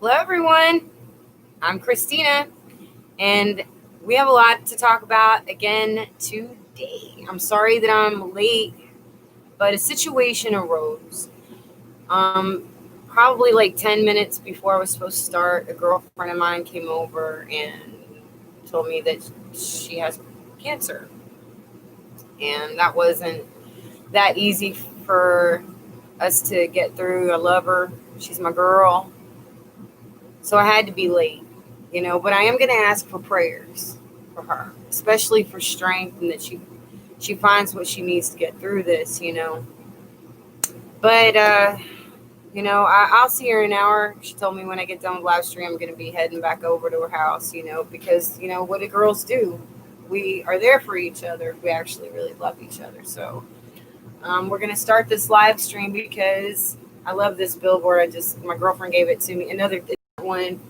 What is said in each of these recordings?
Hello, everyone. I'm Christina, and we have a lot to talk about again today. I'm sorry that I'm late, but a situation arose. Probably like 10 minutes before I was supposed to start, a girlfriend of mine came over and told me that she has cancer, and that wasn't that easy for us to get through. I love her, she's my girl, so I had to be late. But I am going to ask for prayers for her, especially for strength and that she finds what she needs to get through this. But I'll see her in an hour. She told me when I get done with live stream, I'm going to be heading back over to her house. Because what do girls do? We are there for each other. We actually really love each other. So we're going to start this live stream because I love this billboard. My girlfriend gave it to me, another one.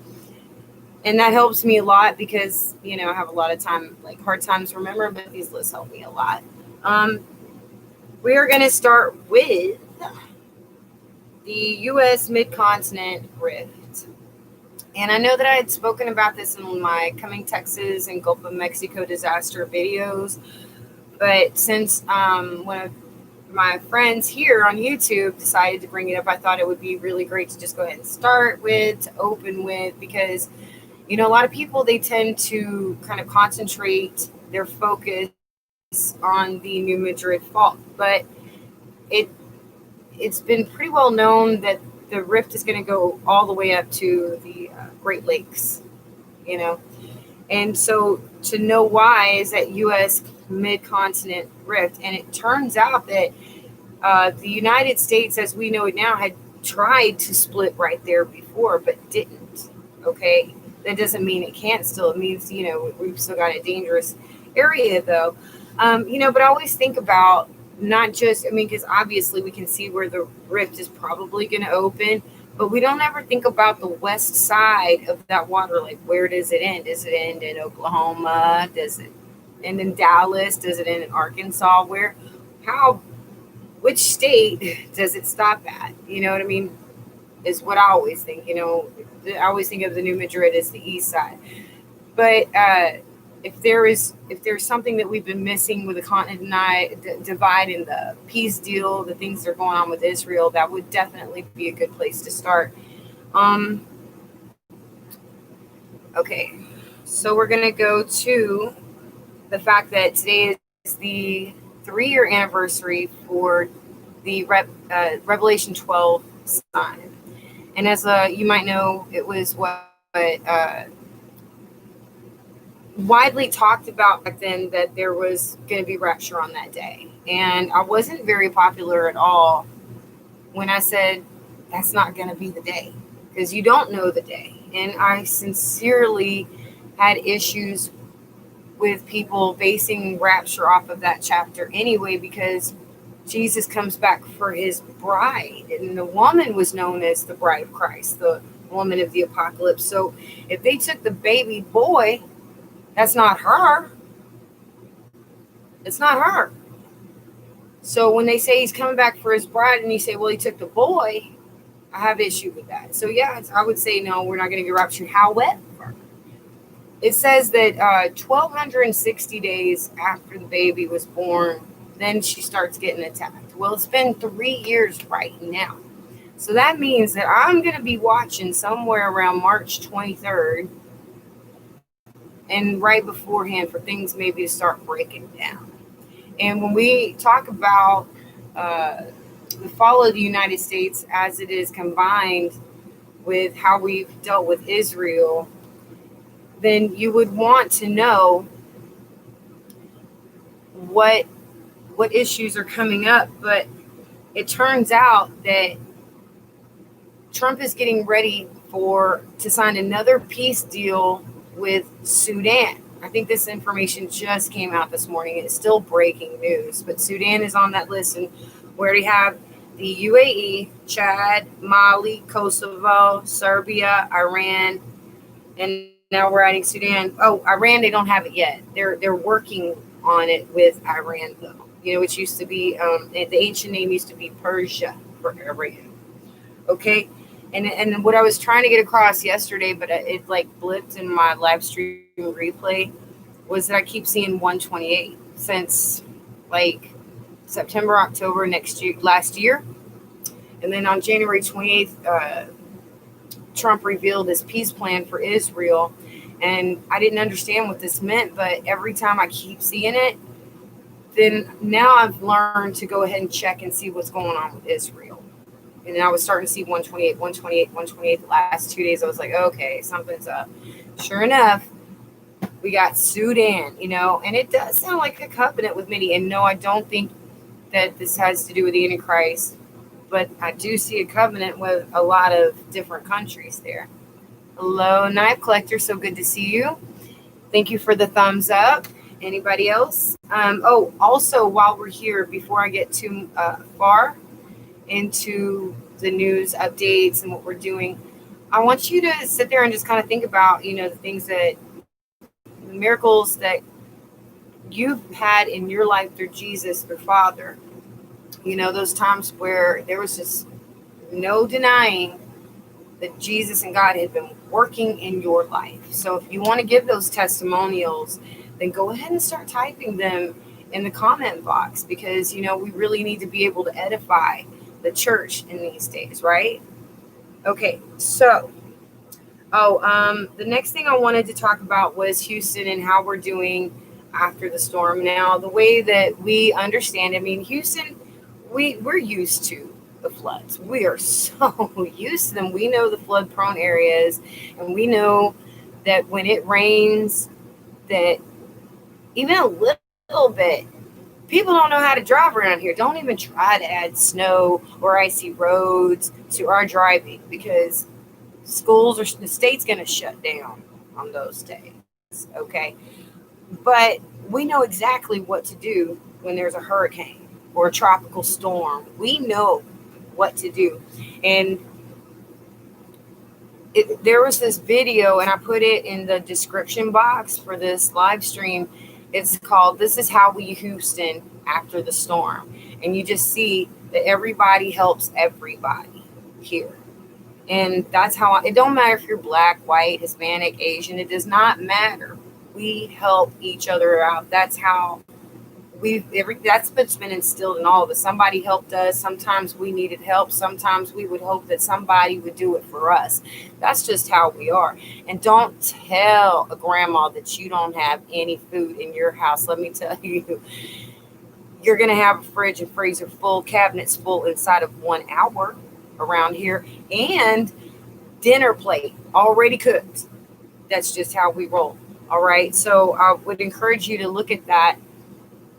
And that helps me a lot because, I have a lot of time, like hard times remember, but these lists help me a lot. We are going to start with the U.S. Mid-Continent rift. And I know that I had spoken about this in my Coming Texas and Gulf of Mexico disaster videos. But since one of my friends here on YouTube decided to bring it up, I thought it would be really great to just go ahead and to open with, because a lot of people, they tend to kind of concentrate their focus on the New Madrid fault, but it's been pretty well known that the rift is going to go all the way up to the Great Lakes, and so to know why is that U.S. Mid-Continent rift, and it turns out that the United States, as we know it now, had tried to split right there before, but didn't. Okay. That doesn't mean it can't still. It means, we've still got a dangerous area, though. But I always think about not just, because obviously we can see where the rift is probably going to open, but we don't ever think about the west side of that water. Like, where does it end? Does it end in Oklahoma? Does it end in Dallas? Does it end in Arkansas? Which state does it stop at? You know what I mean? Is what I always think. I always think of the New Madrid as the east side. But if there's something that we've been missing with the continent divide and the peace deal, the things that are going on with Israel, that would definitely be a good place to start. Okay, so we're going to go to the fact that today is the 3-year anniversary for the Revelation 12 sign. And as you might know, it was what widely talked about back then, that there was going to be rapture on that day. And I wasn't very popular at all when I said that's not going to be the day, because you don't know the day. And I sincerely had issues with people basing rapture off of that chapter anyway, because Jesus comes back for his bride, and the woman was known as the bride of Christ, the woman of the apocalypse. So if they took the baby boy, that's not her. It's not her. So when they say he's coming back for his bride and you say, well, he took the boy, I have issue with that. So yeah, I would say no, we're not going to get raptured. However, it says that 1,260 days after the baby was born, then she starts getting attacked. Well, it's been 3 years right now. So that means that I'm going to be watching somewhere around March 23rd and right beforehand for things maybe to start breaking down. And when we talk about the fall of the United States as it is combined with how we've dealt with Israel, then you would want to know what issues are coming up. But it turns out that Trump is getting ready to sign another peace deal with Sudan. I think this information just came out this morning. It's still breaking news, but Sudan is on that list, and we already have the UAE, Chad, Mali, Kosovo, Serbia, Iran, and now we're adding Sudan. Oh, Iran, they don't have it yet. They're working on it with Iran, though. Which used to be, the ancient name used to be Persia for Iran. Okay, And what I was trying to get across yesterday, but it like blipped in my live stream replay, was that I keep seeing 128 since like September, October next year, last year. And then on January 28th, Trump revealed his peace plan for Israel. And I didn't understand what this meant, but every time I keep seeing it, then now I've learned to go ahead and check and see what's going on with Israel. And then I was starting to see 128, 128, 128 the last 2 days. I was like, okay, something's up. Sure enough, we got Sudan, and it does sound like a covenant with Midi. And no, I don't think that this has to do with the Antichrist, but I do see a covenant with a lot of different countries there. Hello, Knife Collector. So good to see you. Thank you for the thumbs up. Anybody else? Also, while we're here, before I get too far into the news updates and what we're doing, I want you to sit there and just kind of think about, the things the miracles that you've had in your life through Jesus, through Father. Those times where there was just no denying that Jesus and God had been working in your life. So if you want to give those testimonials, then go ahead and start typing them in the comment box, because, we really need to be able to edify the church in these days, right? Okay, so, the next thing I wanted to talk about was Houston and how we're doing after the storm. Now, the way that we understand, Houston, we're used to the floods. We are so used to them. We know the flood prone areas, and we know that when it rains, that even a little bit, people don't know how to drive around here. Don't even try to add snow or icy roads to our driving, because schools or the state's going to shut down on those days. Okay. But we know exactly what to do when there's a hurricane or a tropical storm. We know what to do. And there was this video, and I put it in the description box for this live stream. It's called "This is How We Houston After the Storm." And you just see that everybody helps everybody here. And that's how it don't matter if you're black, white, Hispanic, Asian. It does not matter. We help each other out. That's how that's what's been instilled in all of us. Somebody helped us. Sometimes we needed help. Sometimes we would hope that somebody would do it for us. That's just how we are. And don't tell a grandma that you don't have any food in your house. Let me tell you, you're going to have a fridge and freezer full, cabinets full inside of 1 hour around here, and dinner plate already cooked. That's just how we roll. All right. So I would encourage you to look at that,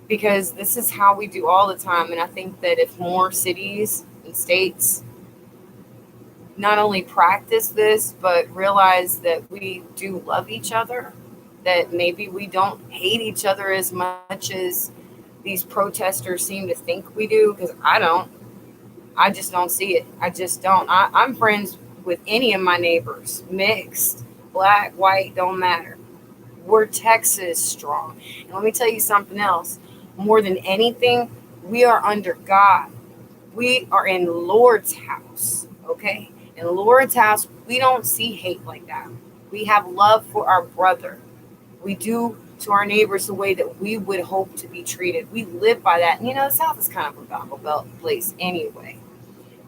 because this is how we do all the time. And I think that if more cities and states not only practice this, but realize that we do love each other, that maybe we don't hate each other as much as these protesters seem to think we do, because I don't. I just don't see it. I just don't. I'm friends with any of my neighbors, mixed, black, white, don't matter. We're Texas strong. And let me tell you something else. More than anything, we are under God. We are in Lord's house, okay? In Lord's house, we don't see hate like that. We have love for our brother. We do to our neighbors the way that we would hope to be treated. We live by that. And the South is kind of a Bible Belt place anyway.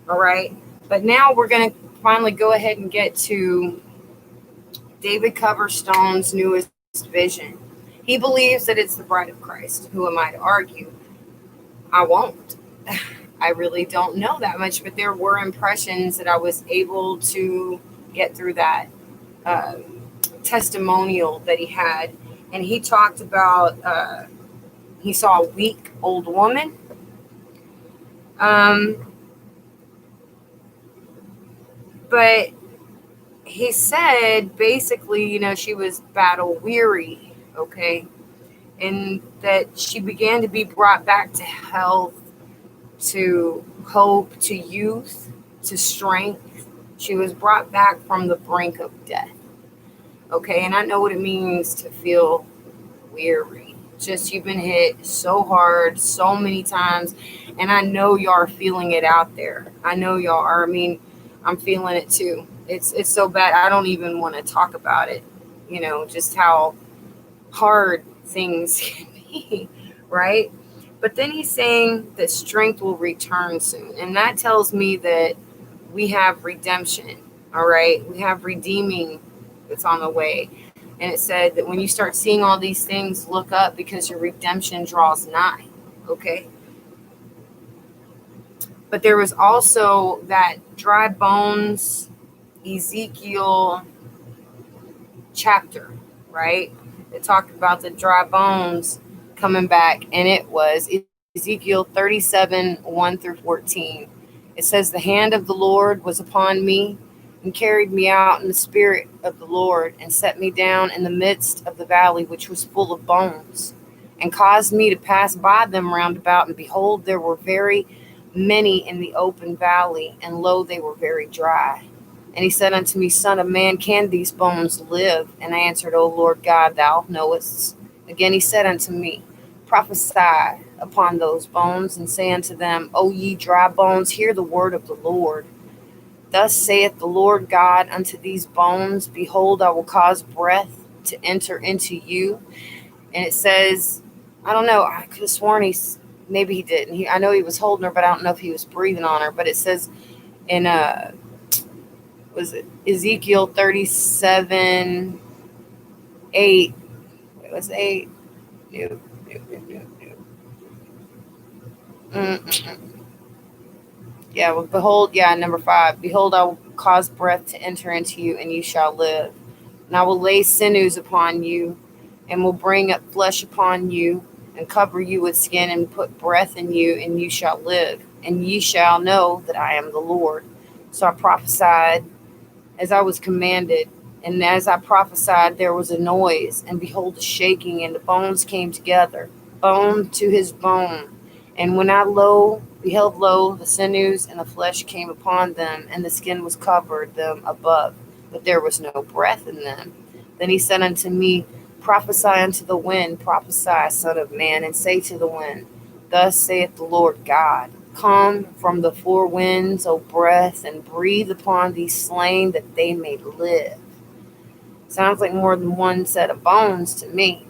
All right? But now we're going to finally go ahead and get to David Coverstone's newest vision. He believes that it's the bride of Christ. Who am I to argue? I won't. I really don't know that much, but there were impressions that I was able to get through that testimonial that he had. And he talked about he saw a weak old woman. But he said basically, she was battle weary, okay? And that she began to be brought back to health, to hope, to youth, to strength. She was brought back from the brink of death, okay? And I know what it means to feel weary. Just you've been hit so hard, so many times, and I know y'all are feeling it out there. I know y'all are. I'm feeling it too. It's so bad. I don't even want to talk about it. Just how hard things can be, right? But then he's saying that strength will return soon. And that tells me that we have redemption, all right? We have redeeming that's on the way. And it said that when you start seeing all these things, look up because your redemption draws nigh, okay? But there was also that dry bones Ezekiel chapter, right? It talked about the dry bones coming back, and it was Ezekiel 37 1 through 14. It says, "The hand of the Lord was upon me and carried me out in the spirit of the Lord and set me down in the midst of the valley, which was full of bones, and caused me to pass by them round about. And behold, there were very many in the open valley, and lo, they were very dry. And he said unto me, Son of man, can these bones live? And I answered, O Lord God, thou knowest. Again he said unto me, Prophesy upon those bones, and say unto them, O ye dry bones, hear the word of the Lord. Thus saith the Lord God unto these bones, Behold, I will cause breath to enter into you. And it says, I don't know, I could have sworn maybe he didn't. I know he was holding her, but I don't know if he was breathing on her. But it says in was it Ezekiel 37 8? It was 8. No. Yeah, well, behold, number 5. Behold, I will cause breath to enter into you, and you shall live. And I will lay sinews upon you, and will bring up flesh upon you, and cover you with skin, and put breath in you, and you shall live. And ye shall know that I am the Lord. So I prophesied as I was commanded. And as I prophesied, there was a noise, and behold, a shaking, and the bones came together, bone to his bone. And when I beheld the sinews and the flesh came upon them, and the skin was covered them above, but there was no breath in them. Then he said unto me, Prophesy unto the wind, prophesy, son of man, and say to the wind, Thus saith the Lord God, Come from the four winds, O breath, and breathe upon these slain, that they may live. Sounds like more than one set of bones to me.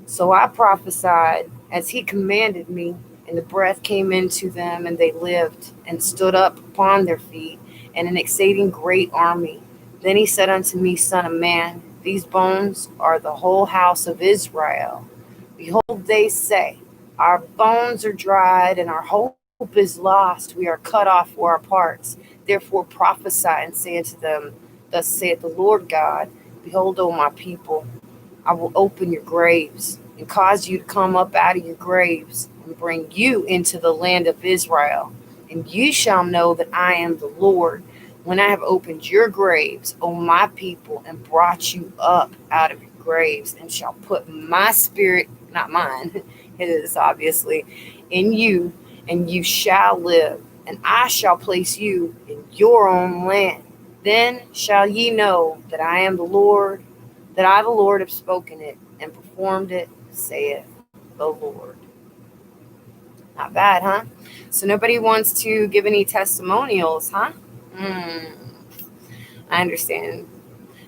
So I prophesied as he commanded me, and the breath came into them, and they lived, and stood up upon their feet, and an exceeding great army. Then he said unto me, Son of man, these bones are the whole house of Israel. Behold, they say, Our bones are dried, and our hope is lost. We are cut off for our parts. Therefore prophesy, and say unto them, Thus saith the Lord God, Behold, O my people, I will open your graves, and cause you to come up out of your graves, and bring you into the land of Israel. And you shall know that I am the Lord, when I have opened your graves, O my people, and brought you up out of your graves, and shall put my spirit, not mine, it is obviously, in you, and you shall live, and I shall place you in your own land. Then shall ye know that I am the Lord, that I, the Lord, have spoken it and performed it, saith the Lord. Not bad, huh? So nobody wants to give any testimonials, huh? I understand.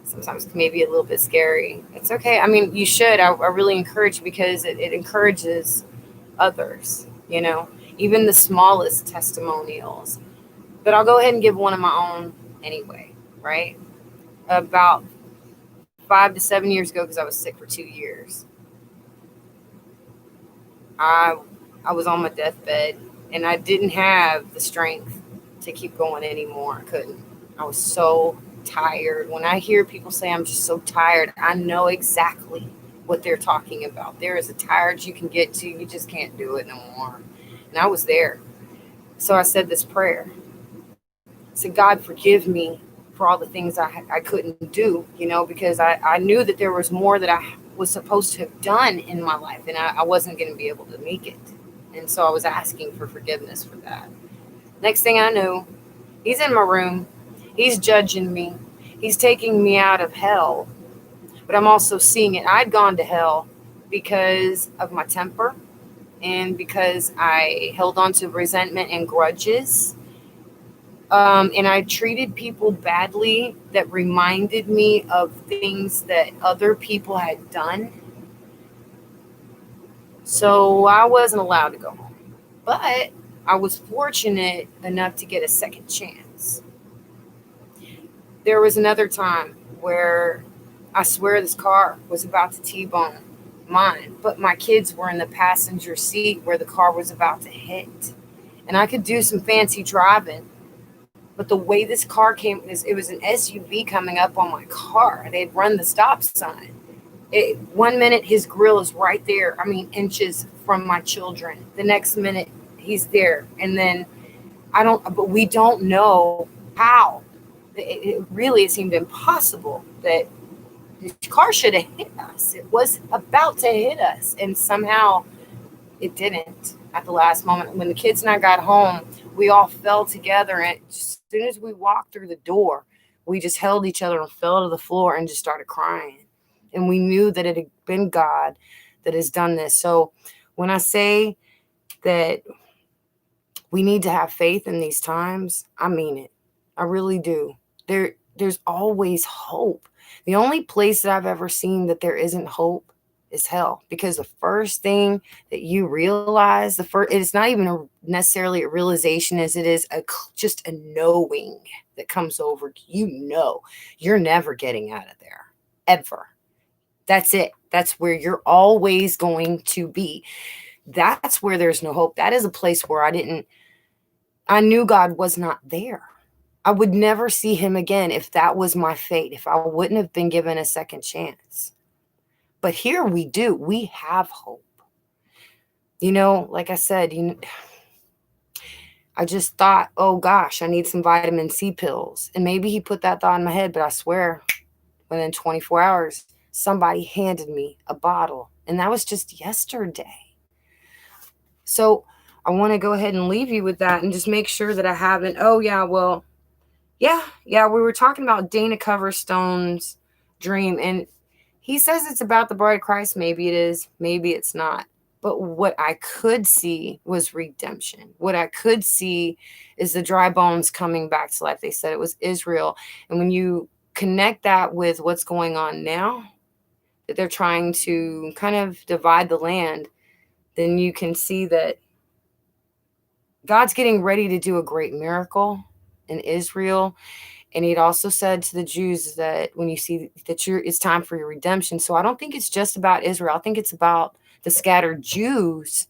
Sometimes it may be a little bit scary. It's okay. I mean, you should. I really encourage, because it encourages others, even the smallest testimonials. But I'll go ahead and give one of my own anyway, right? About 5 to 7 years ago, because I was sick for 2 years, I was on my deathbed, and I didn't have the strength to keep going anymore. I couldn't. I was so tired. When I hear people say I'm just so tired, I know exactly what they're talking about. There is a tired you can get to. You just can't do it no more. And I was there. So I said this prayer. I said, God, forgive me for all the things I couldn't do, because I knew that there was more that I was supposed to have done in my life, and I wasn't going to be able to make it. And so I was asking for forgiveness for that. Next thing I knew, he's in my room. He's judging me. He's taking me out of hell. But I'm also seeing it. I'd gone to hell because of my temper, and because I held on to resentment and grudges. And I treated people badly that reminded me of things that other people had done. So I wasn't allowed to go home. But I was fortunate enough to get a second chance. There was another time where I swear this car was about to T-bone mine, but my kids were in the passenger seat where the car was about to hit. And I could do some fancy driving, but the way this car came, it was an SUV coming up on my car. They'd run the stop sign. 1 minute his grill is right there. I mean, inches from my children. The next minute he's there, and then I don't. But we don't know how. It really it seemed impossible that the car should have hit us. It was about to hit us, and somehow it didn't. At the last moment, when the kids and I got home, we all fell together, and as soon as we walked through the door, we just held each other and fell to the floor and just started crying. And we knew that it had been God that has done this. So when I say that we need to have faith in these times, I mean it. I really do. There's always hope. The only place that I've ever seen that there isn't hope is hell, because the first thing that you realize, it's not even necessarily a realization as it is just a knowing that comes over. You're never getting out of there, ever. That's it. That's where you're always going to be. That's where there's no hope. That is a place where I knew God was not there. I would never see him again if that was my fate, if I wouldn't have been given a second chance. But here we do. We have hope. Like I said, I just thought, oh gosh, I need some vitamin C pills. And maybe he put that thought in my head, but I swear, within 24 hours, somebody handed me a bottle. And that was just yesterday. So I want to go ahead and leave you with that and just make sure that I haven't. Oh, yeah, well, yeah, we were talking about Dana Coverstone's dream. And he says it's about the bride of Christ. Maybe it is. Maybe it's not. But what I could see was redemption. What I could see is the dry bones coming back to life. They said it was Israel. And when you connect that with what's going on now, that they're trying to kind of divide the land, then you can see that God's getting ready to do a great miracle in Israel. And he'd also said to the Jews that when you see that it's time for your redemption. So I don't think it's just about Israel. I think it's about the scattered Jews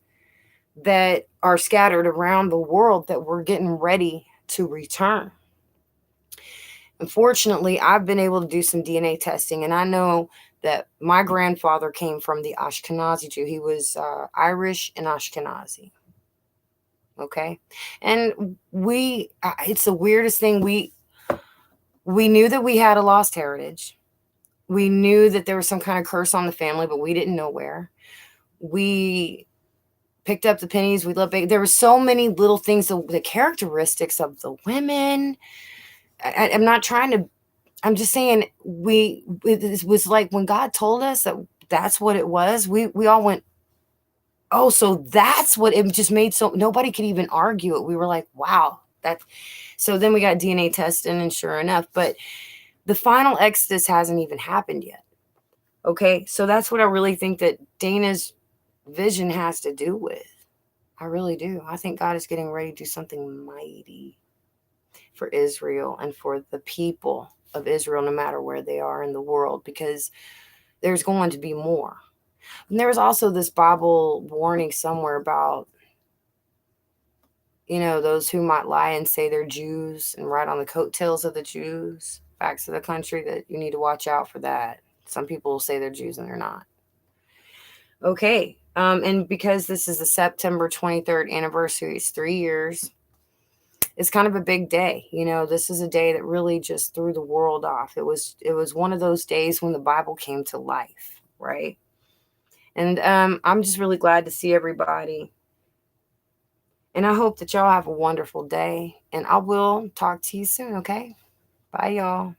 that are scattered around the world that we're getting ready to return. Unfortunately, I've been able to do some DNA testing, and I know that my grandfather came from the Ashkenazi Jew. He was Irish and Ashkenazi. Okay. And it's the weirdest thing. We knew that we had a lost heritage. We knew that there was some kind of curse on the family, but we didn't know where. We picked up the pennies. We loved bacon. There were so many little things, the characteristics of the women. I'm not trying to, I'm just saying it was like when God told us that that's what it was, we all went, oh, so that's what it just made. So nobody could even argue it. We were like, wow, so then we got DNA tested, and sure enough, but the final exodus hasn't even happened yet. Okay. So that's what I really think that Dana's vision has to do with. I really do. I think God is getting ready to do something mighty for Israel and for the people of Israel, no matter where they are in the world, because there's going to be more. And there was also this Bible warning somewhere about, those who might lie and say they're Jews and ride on the coattails of the Jews, facts of the country, that you need to watch out for that. Some people will say they're Jews and they're not. Okay. And because this is the September 23rd anniversary, it's 3 years. It's kind of a big day. This is a day that really just threw the world off. It was one of those days when the Bible came to life, right? And I'm just really glad to see everybody. And I hope that y'all have a wonderful day. And I will talk to you soon, okay? Bye, y'all.